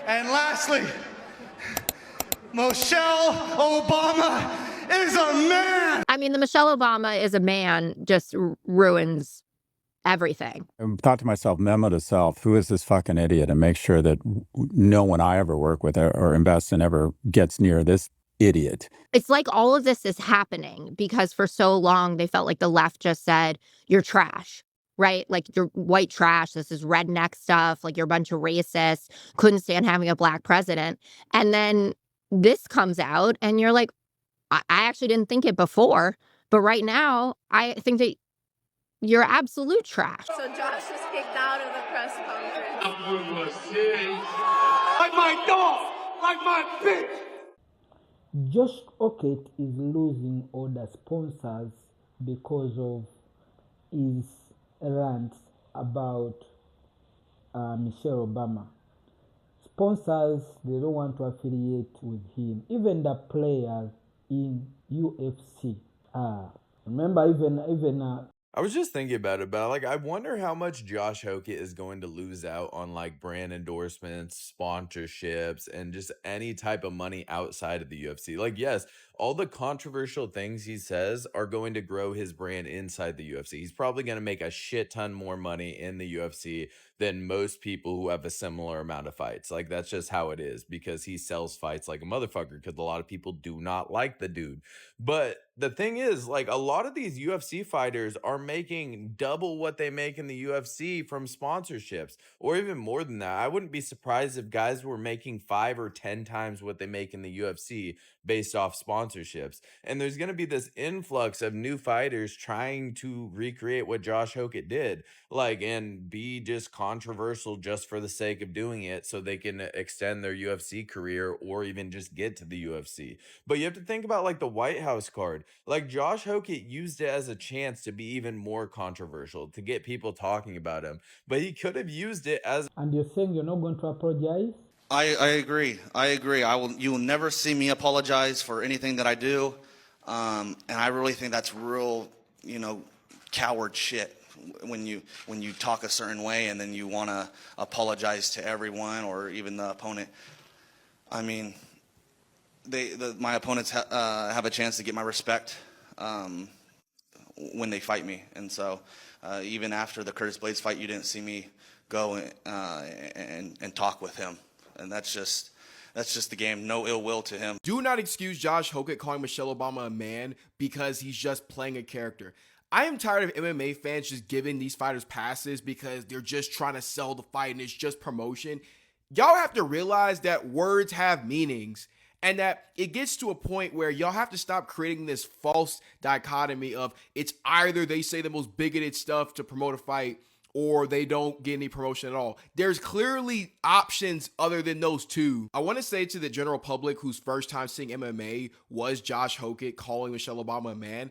And lastly, Michelle Obama is a man. I mean, the Michelle Obama is a man just ruins everything. I thought to myself, memo to self, who is this fucking idiot? And make sure that no one I ever work with or invest in ever gets near this idiot. It's like all of this is happening because for so long they felt like the left just said, you're trash, right? Like you're white trash. This is redneck stuff. Like you're a bunch of racists, couldn't stand having a black president. And then this comes out and you're like, I actually didn't think it before, but right now I think that you're absolute trash. So Josh was kicked out of the press conference. Like my dog, like my bitch. Josh Hoke is losing all the sponsors because of his rants about Michelle Obama. Sponsors, they don't want to affiliate with him. Even the players in UFC. Remember, even I was just thinking about it, but like, I wonder how much Josh Hoke is going to lose out on like brand endorsements, sponsorships, and just any type of money outside of the UFC. Like, yes, all the controversial things he says are going to grow his brand inside the UFC. He's probably going to make a shit ton more money in the UFC than most people who have a similar amount of fights. Like, that's just how it is because he sells fights like a motherfucker because a lot of people do not like the dude. But the thing is, like, a lot of these UFC fighters are making double what they make in the UFC from sponsorships, or even more than that. I wouldn't be surprised if guys were making 5 or 10 times what they make in the UFC based off sponsorships. And there's going to be this influx of new fighters trying to recreate what Josh Hoke did, like, and be just controversial just for the sake of doing it so they can extend their UFC career or even just get to the UFC. But you have to think about like the White House card. Like Josh Hoke used it as a chance to be even more controversial, to get people talking about him. But he could have used it as... And you're saying you're not going to apologize? I agree. You will never see me apologize for anything that I do. And I really think that's real, coward shit when you talk a certain way and then you want to apologize to everyone or even the opponent. I mean, my opponents have a chance to get my respect when they fight me, and so even after the Curtis Blades fight, you didn't see me go and talk with him, and that's just the game. No ill will to him. Do not excuse Josh Hoke calling Michelle Obama a man because he's just playing a character. I am tired of MMA fans just giving these fighters passes because they're just trying to sell the fight and it's just promotion. Y'all have to realize that words have meanings. And that it gets to a point where y'all have to stop creating this false dichotomy of it's either they say the most bigoted stuff to promote a fight or they don't get any promotion at all. There's clearly options other than those two. I want to say to the general public whose first time seeing MMA was Josh Hoke calling Michelle Obama a man,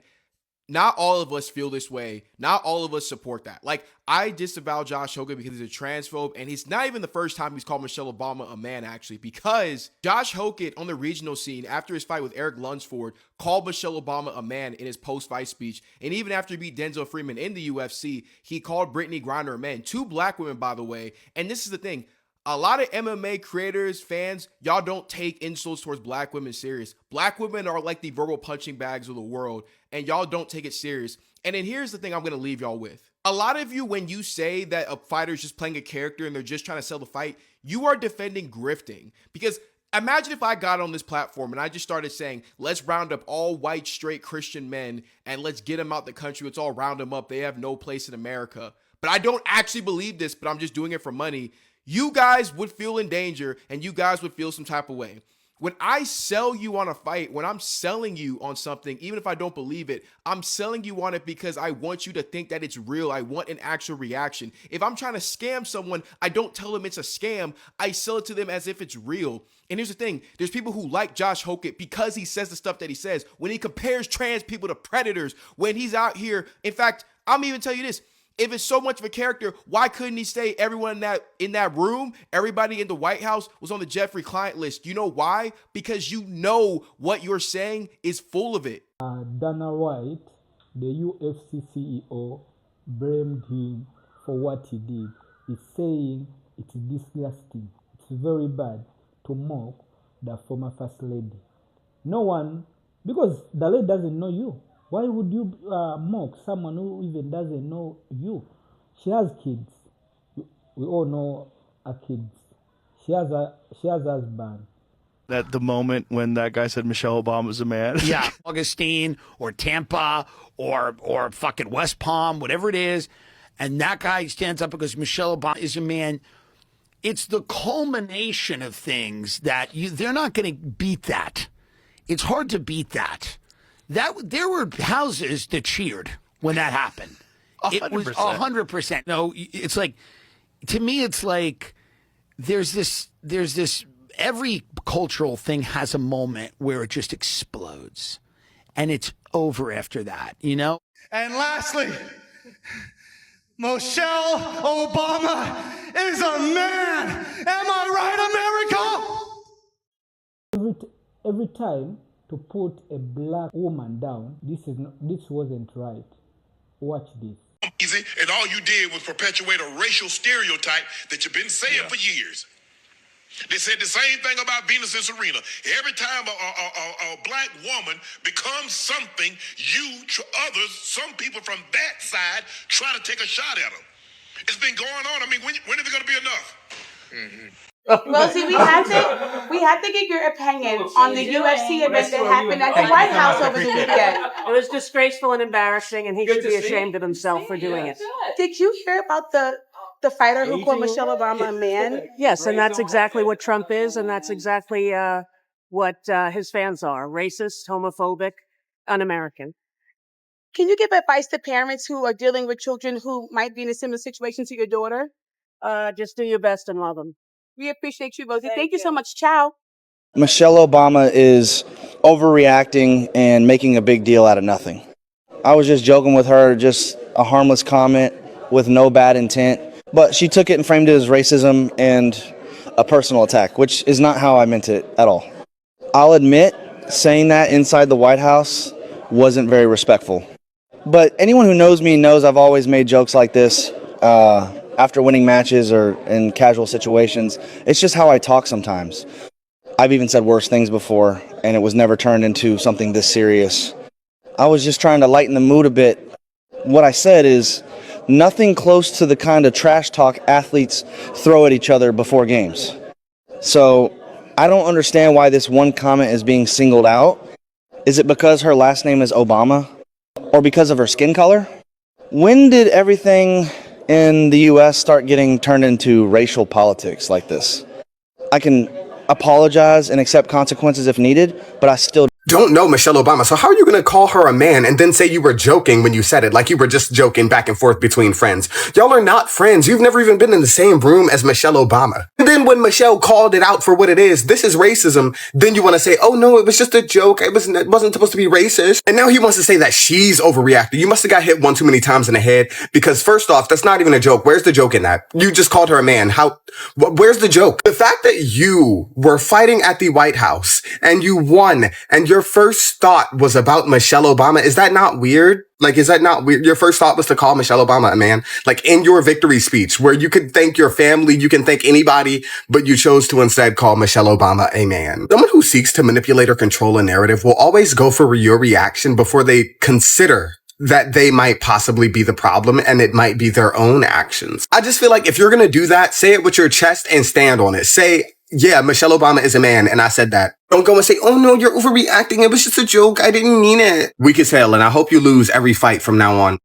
not all of us feel this way. Not all of us support that. Like, I disavow Josh Hoke because he's a transphobe, and he's not even the first time he's called Michelle Obama a man, actually, because Josh Hoke on the regional scene, after his fight with Eric Lunsford, called Michelle Obama a man in his post-fight speech, and even after he beat Denzel Freeman in the UFC, he called Brittany Griner a man. 2 black women, by the way, and this is the thing. A lot of MMA creators, fans, y'all don't take insults towards black women serious. Black women are like the verbal punching bags of the world, and y'all don't take it serious. And then here's the thing I'm going to leave y'all with. A lot of you, when you say that a fighter is just playing a character and they're just trying to sell the fight, you are defending grifting. Because imagine if I got on this platform and I just started saying, let's round up all white, straight Christian men and let's get them out the country. Let's all round them up. They have no place in America. But I don't actually believe this, but I'm just doing it for money. You guys would feel in danger and you guys would feel some type of way. When I sell you on a fight, when I'm selling you on something, even if I don't believe it, I'm selling you on it because I want you to think that it's real. I want an actual reaction. If I'm trying to scam someone, I don't tell them it's a scam. I sell it to them as if it's real. And here's the thing. There's people who like Josh Hoke because he says the stuff that he says. When he compares trans people to predators, when he's out here. In fact, I'm even tell you this. If it's so much of a character, why couldn't he say everyone in that room, everybody in the White House was on the Jeffrey client list? You know why? Because you know what you're saying is full of it. Dana White, the UFC CEO, blamed him for what he did. He's saying it's disgusting. It's very bad to mock the former first lady. No one, because the lady doesn't know you. Why would you mock someone who even doesn't know you? She has kids. We all know her kids. She has a husband. At the moment when that guy said Michelle Obama was a man. Yeah, Augustine or Tampa or fucking West Palm, whatever it is, and that guy stands up because Michelle Obama is a man. It's the culmination of things that they're not going to beat that. It's hard to beat that. There were houses that cheered when that happened. 100%. It was 100%. No, it's like, to me, it's like there's this. Every cultural thing has a moment where it just explodes, and it's over after that, you know? And lastly, Michelle Obama is a man. Am I right, America? Every time to put a black woman down, this wasn't right. Watch this. Easy, and all you did was perpetuate a racial stereotype that you've been saying for years. They said the same thing about Venus and Serena. Every time a black woman becomes something, others, some people from that side, try to take a shot at them. It's been going on. I mean, when is it going to be enough? Well, see, we had to get your opinion on the UFC event that happened at the White House over the weekend. It was disgraceful and embarrassing, and he should be ashamed of himself for doing it. Did you hear about the fighter who called Michelle Obama a man? Yes, and that's exactly what Trump is, and that's exactly what his fans are: racist, homophobic, un-American. Can you give advice to parents who are dealing with children who might be in a similar situation to your daughter? Just do your best and love them. We appreciate you, Rosie. Thank you so much. Ciao. Michelle Obama is overreacting and making a big deal out of nothing. I was just joking with her, just a harmless comment with no bad intent. But she took it and framed it as racism and a personal attack, which is not how I meant it at all. I'll admit, saying that inside the White House wasn't very respectful. But anyone who knows me knows I've always made jokes like this after winning matches or in casual situations. It's just how I talk sometimes. I've even said worse things before, and it was never turned into something this serious. I was just trying to lighten the mood a bit. What I said is nothing close to the kind of trash talk athletes throw at each other before games. So I don't understand why this one comment is being singled out. Is it because her last name is Obama? Or because of her skin color? When did everything in the U.S. start getting turned into racial politics like this? I can apologize and accept consequences if needed, but I still don't know Michelle Obama, so how are you going to call her a man and then say you were joking when you said it, like you were just joking back and forth between friends? Y'all are not friends. You've never even been in the same room as Michelle Obama. And then when Michelle called it out for what it is, this is racism, then you want to say, oh no, it was just a joke. It wasn't supposed to be racist. And now he wants to say that she's overreacting. You must have got hit one too many times in the head, because first off, that's not even a joke. Where's the joke in that? You just called her a man. Where's the joke? The fact that you were fighting at the White House and you won, and your first thought was about Michelle Obama, is that not weird? Like, is that not weird? Your first thought was to call Michelle Obama a man? Like, in your victory speech, where you could thank your family, you can thank anybody, but you chose to instead call Michelle Obama a man. Someone who seeks to manipulate or control a narrative will always go for your reaction before they consider that they might possibly be the problem and it might be their own actions. I just feel like if you're going to do that, say it with your chest and stand on it. Say, yeah, Michelle Obama is a man, and I said that. Don't go and say, oh no, you're overreacting. It was just a joke. I didn't mean it. Weak as hell, and I hope you lose every fight from now on.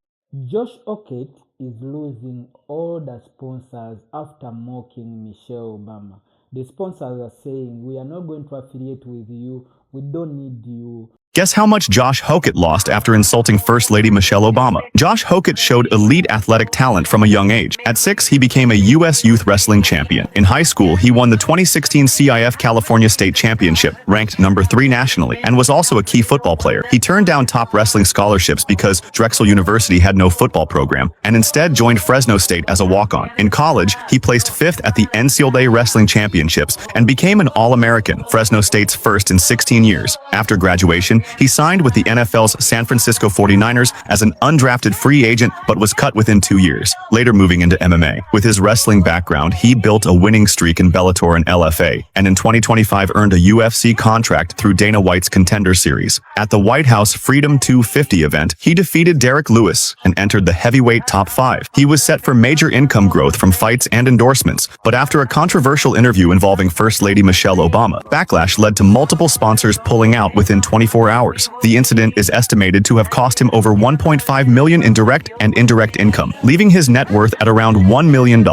Josh Hoke is losing all the sponsors after mocking Michelle Obama. The sponsors are saying, we are not going to affiliate with you. We don't need you. Guess how much Josh Hoke lost after insulting First Lady Michelle Obama? Josh Hoke showed elite athletic talent from a young age. At 6, he became a U.S. youth wrestling champion. In high school, he won the 2016 CIF California State Championship, ranked number 3 nationally, and was also a key football player. He turned down top wrestling scholarships because Drexel University had no football program, and instead joined Fresno State as a walk-on. In college, he placed 5th at the NCAA Wrestling Championships and became an All-American, Fresno State's first in 16 years. After graduation, 2011, he signed with the NFL's San Francisco 49ers as an undrafted free agent but was cut within 2 years, later moving into MMA. With his wrestling background, he built a winning streak in Bellator and LFA, and in 2025 earned a UFC contract through Dana White's Contender Series. At the White House Freedom 250 event, he defeated Derek Lewis and entered the heavyweight top 5. He was set for major income growth from fights and endorsements, but after a controversial interview involving First Lady Michelle Obama, backlash led to multiple sponsors pulling out within 24 hours. The incident is estimated to have cost him over $1.5 million in direct and indirect income, leaving his net worth at around $1 million.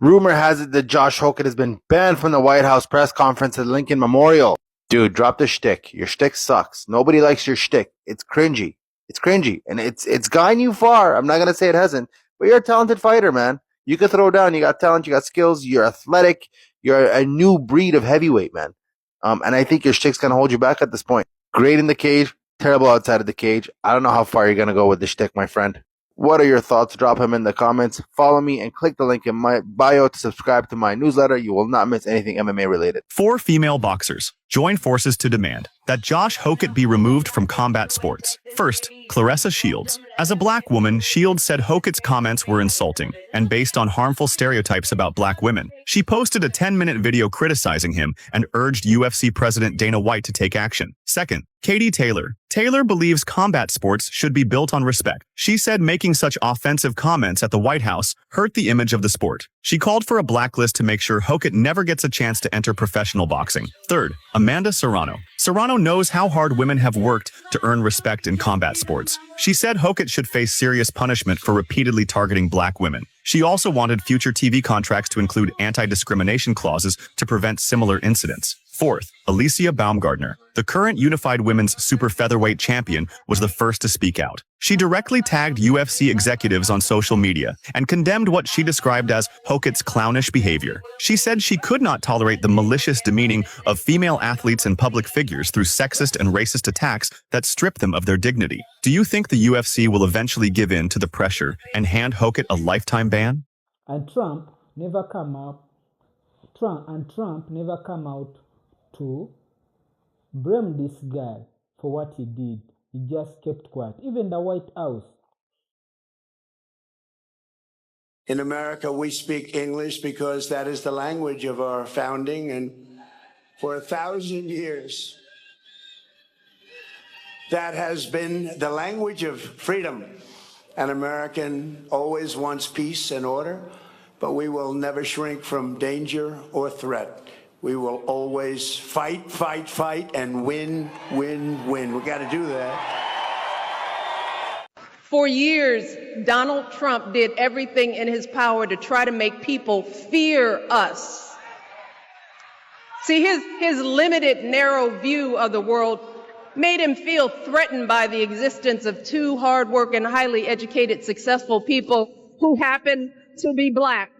Rumor has it that Josh Hoke has been banned from the White House press conference at Lincoln Memorial. Dude, drop the shtick. Your shtick sucks. Nobody likes your shtick. It's cringy. It's cringy. And it's gotten you far. I'm not going to say it hasn't, but you're a talented fighter, man. You can throw down. You got talent. You got skills. You're athletic. You're a new breed of heavyweight, man. And I think your shtick's going to hold you back at this point. Great in the cage, terrible outside of the cage. I don't know how far you're going to go with the shtick, my friend. What are your thoughts? Drop them in the comments. Follow me and click the link in my bio to subscribe to my newsletter. You will not miss anything MMA related. 4 female boxers join forces to demand that Josh Hoke be removed from combat sports. First, Claressa Shields. As a black woman, Shields said Hoke's comments were insulting and based on harmful stereotypes about black women. She posted a 10-minute video criticizing him and urged UFC President Dana White to take action. Second, Katie Taylor. Taylor believes combat sports should be built on respect. She said making such offensive comments at the White House hurt the image of the sport. She called for a blacklist to make sure Hoke never gets a chance to enter professional boxing. Third, Amanda Serrano. Serrano knows how hard women have worked to earn respect in combat sports. She said Hoke should face serious punishment for repeatedly targeting black women. She also wanted future TV contracts to include anti-discrimination clauses to prevent similar incidents. Fourth, Alicia Baumgardner. The current unified women's super featherweight champion was the first to speak out. She directly tagged UFC executives on social media and condemned what she described as Hoke's clownish behavior. She said she could not tolerate the malicious demeaning of female athletes and public figures through sexist and racist attacks that strip them of their dignity. Do you think the UFC will eventually give in to the pressure and hand Hoke a lifetime ban? And Trump never come out to blame this guy for what he did. He just kept quiet. Even the White House. In America, we speak English because that is the language of our founding, and for 1,000 years, that has been the language of freedom. An American always wants peace and order, but we will never shrink from danger or threat. We will always fight, fight, fight, and win, win, win. We got to do that. For years, Donald Trump did everything in his power to try to make people fear us. See, his limited, narrow view of the world made him feel threatened by the existence of 2 hardworking, highly educated, successful people who happen to be black.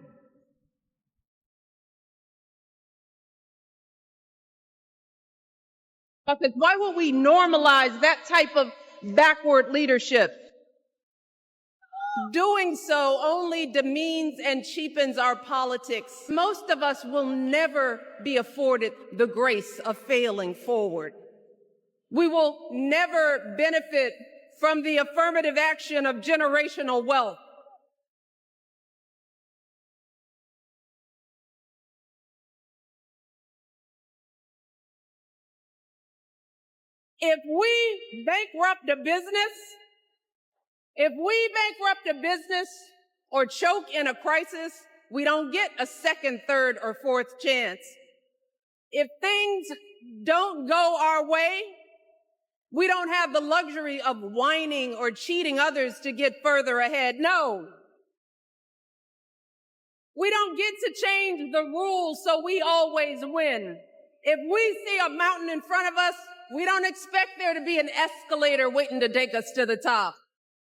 Because why would we normalize that type of backward leadership? Doing so only demeans and cheapens our politics. Most of us will never be afforded the grace of failing forward. We will never benefit from the affirmative action of generational wealth. If we bankrupt a business or choke in a crisis, we don't get a second, third, or fourth chance. If things don't go our way, we don't have the luxury of whining or cheating others to get further ahead. No. We don't get to change the rules so we always win. If we see a mountain in front of us, we don't expect there to be an escalator waiting to take us to the top.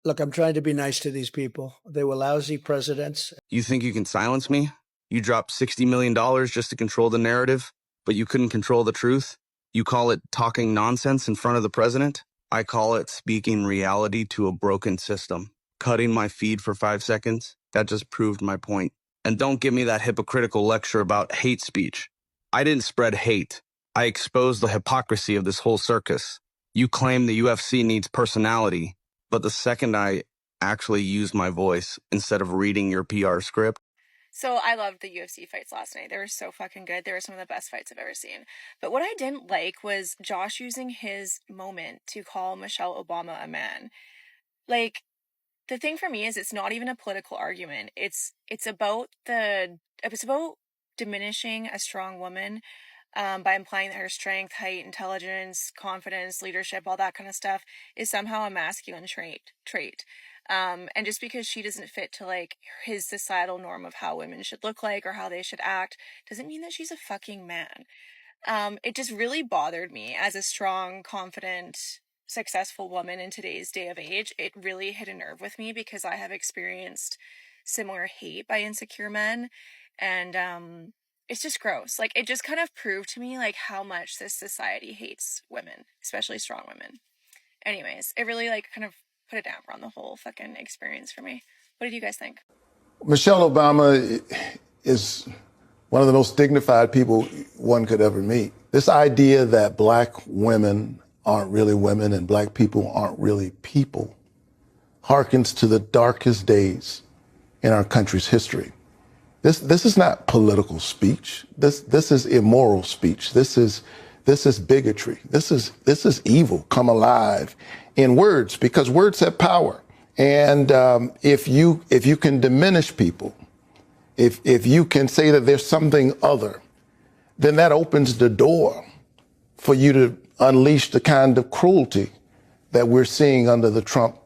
Look, I'm trying to be nice to these people. They were lousy presidents. You think you can silence me? You dropped $60 million just to control the narrative, but you couldn't control the truth? You call it talking nonsense in front of the president? I call it speaking reality to a broken system. Cutting my feed for 5 seconds, that just proved my point. And don't give me that hypocritical lecture about hate speech. I didn't spread hate. I exposed the hypocrisy of this whole circus. You claim the UFC needs personality, but the second I actually use my voice instead of reading your PR script. So I loved the UFC fights last night. They were so fucking good. They were some of the best fights I've ever seen. But what I didn't like was Josh using his moment to call Michelle Obama a man. Like, the thing for me is it's not even a political argument. It's about diminishing a strong woman by implying that her strength, height, intelligence, confidence, leadership, all that kind of stuff is somehow a masculine trait. And just because she doesn't fit to like his societal norm of how women should look like or how they should act doesn't mean that she's a fucking man. It just really bothered me as a strong, confident, successful woman in today's day of age. It really hit a nerve with me because I have experienced similar hate by insecure men, and it's just gross. Like, it just kind of proved to me like how much this society hates women, especially strong women. Anyways, it really like kind of put a damper on the whole fucking experience for me. What did you guys think? Michelle Obama is one of the most dignified people one could ever meet. This idea that black women aren't really women and black people aren't really people harkens to the darkest days in our country's history. This is not political speech. This is immoral speech. This is bigotry. This is evil come alive in words, because words have power. And if you can diminish people, if you can say that there's something other, then that opens the door for you to unleash the kind of cruelty that we're seeing under the Trump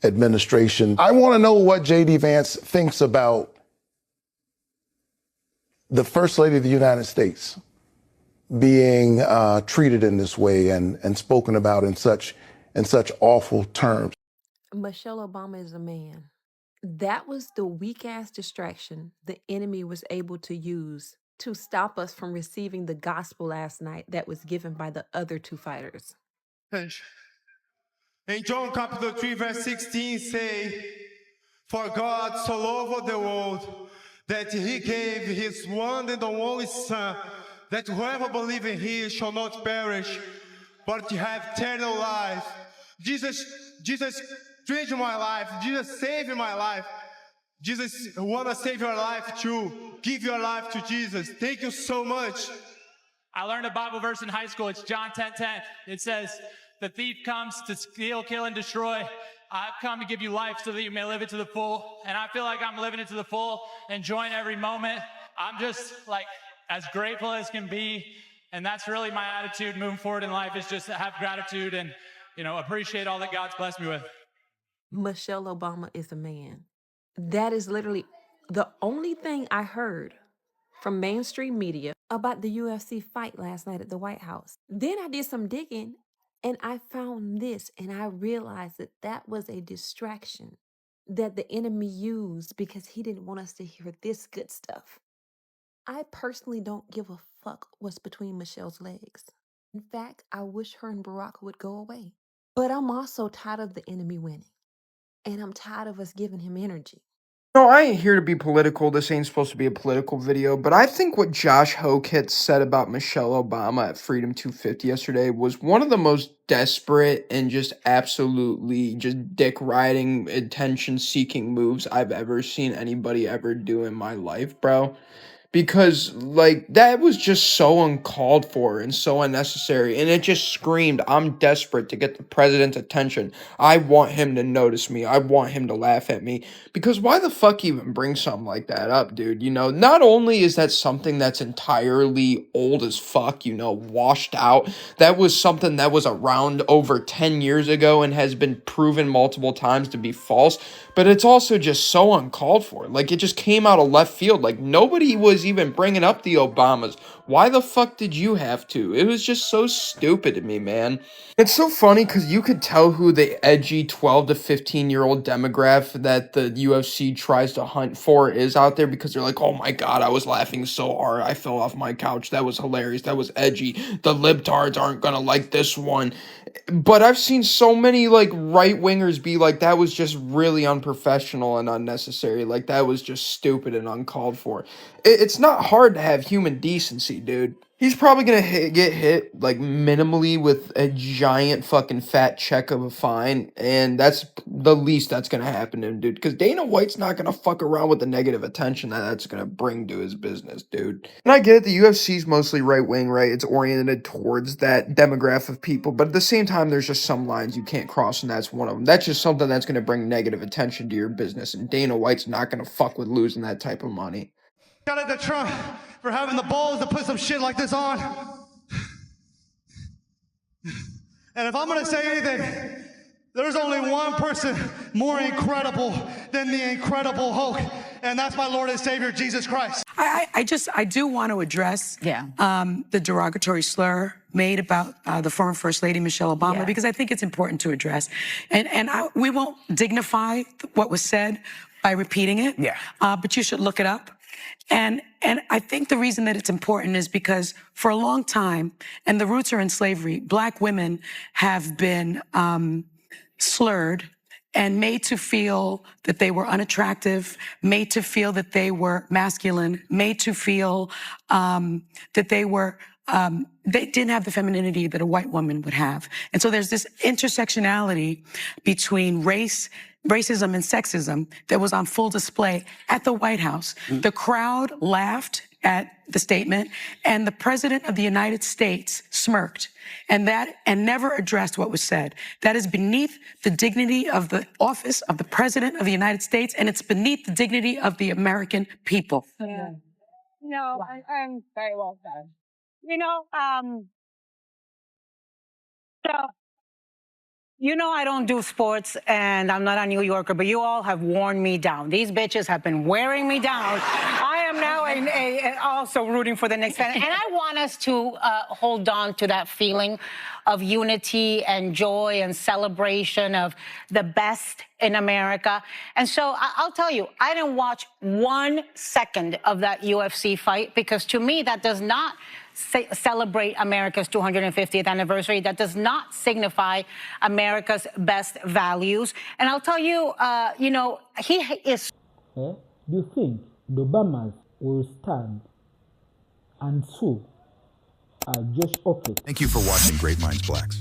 administration. I want to know what J.D. Vance thinks about the First Lady of the United States being treated in this way and spoken about in such awful terms. Michelle Obama is a man. That was the weak-ass distraction the enemy was able to use to stop us from receiving the gospel last night that was given by the other two fighters. In John chapter 3, verse 16 say, "For God so loved the world that he gave his one and only Son, that whoever believes in him shall not perish, but have eternal life." Jesus changed my life. Jesus saved my life. Jesus want to save your life too. Give your life to Jesus. Thank you so much. I learned a Bible verse in high school. It's John 10:10. It says, "The thief comes to steal, kill, and destroy. I've come to give you life so that you may live it to the full." And I feel like I'm living it to the full, enjoying every moment. I'm just like as grateful as can be. And that's really my attitude moving forward in life, is just to have gratitude and, appreciate all that God's blessed me with. Michelle Obama is a man. That is literally the only thing I heard from mainstream media about the UFC fight last night at the White House. Then I did some digging and I found this, and I realized that that was a distraction that the enemy used because he didn't want us to hear this good stuff. I personally don't give a fuck what's between Michelle's legs. In fact, I wish her and Barack would go away. But I'm also tired of the enemy winning. And I'm tired of us giving him energy. No, I ain't here to be political. This ain't supposed to be a political video, but I think what Josh Hoke had said about Michelle Obama at Freedom 250 yesterday was one of the most desperate and just absolutely just dick riding, attention seeking moves I've ever seen anybody ever do in my life, bro. Because, like, that was just so uncalled for and so unnecessary. And it just screamed, I'm desperate to get the president's attention. I want him to notice me. I want him to laugh at me. Because why the fuck even bring something like that up, dude? Not only is that something that's entirely old as fuck, washed out. That was something that was around over 10 years ago and has been proven multiple times to be false. But it's also just so uncalled for. Like, it just came out of left field. Like, nobody was even bringing up the Obamas. Why the fuck did you have to? It was just so stupid to me, man. It's so funny because you could tell who the edgy 12 to 15-year-old demographic that the UFC tries to hunt for is out there, because they're like, oh my god, I was laughing so hard. I fell off my couch. That was hilarious. That was edgy. The libtards aren't gonna like this one. But I've seen so many, like, right-wingers be like, that was just really unprofessional and unnecessary. Like, that was just stupid and uncalled for. It's not hard to have human decency, dude. He's probably gonna get hit like minimally with a giant fucking fat check of a fine, and that's the least that's gonna happen to him, dude. Because Dana White's not gonna fuck around with the negative attention that's gonna bring to his business, dude. And I get it, the UFC's mostly right wing, right? It's oriented towards that demographic of people, but at the same time, there's just some lines you can't cross, and that's one of them. That's just something that's gonna bring negative attention to your business, and Dana White's not gonna fuck with losing that type of money. Shout out to Trump for having the balls to put some shit like this on. And if I'm gonna say anything, there's only one person more incredible than the incredible Hoke, and that's my Lord and Savior, Jesus Christ. I do want to address the derogatory slur made about the former First Lady, Michelle Obama, because I think it's important to address. And we won't dignify what was said by repeating it, but you should look it up. And I think the reason that it's important is because for a long time, and the roots are in slavery, Black women have been slurred and made to feel that they were unattractive, made to feel that they were masculine, made to feel that they were, they didn't have the femininity that a white woman would have. And so there's this intersectionality between racism and sexism that was on full display at the White House. The crowd laughed at the statement, and the President of the United States smirked, and never addressed what was said. That is beneath the dignity of the office of the President of the United States, and it's beneath the dignity of the American people. No, I'm very well said. So, I don't do sports and I'm not a New Yorker, but you all have worn me down. These bitches have been wearing me down. I am now also rooting for the next fan. And I want us to hold on to that feeling of unity and joy and celebration of the best in America. And so I'll tell you, I didn't watch 1 second of that UFC fight because to me, that does not celebrate America's 250th anniversary. That does not signify America's best values. And I'll tell you, he is. Do you think the Obamas will stand and sue Josh Hoke? Thank you for watching Great Minds Blacks.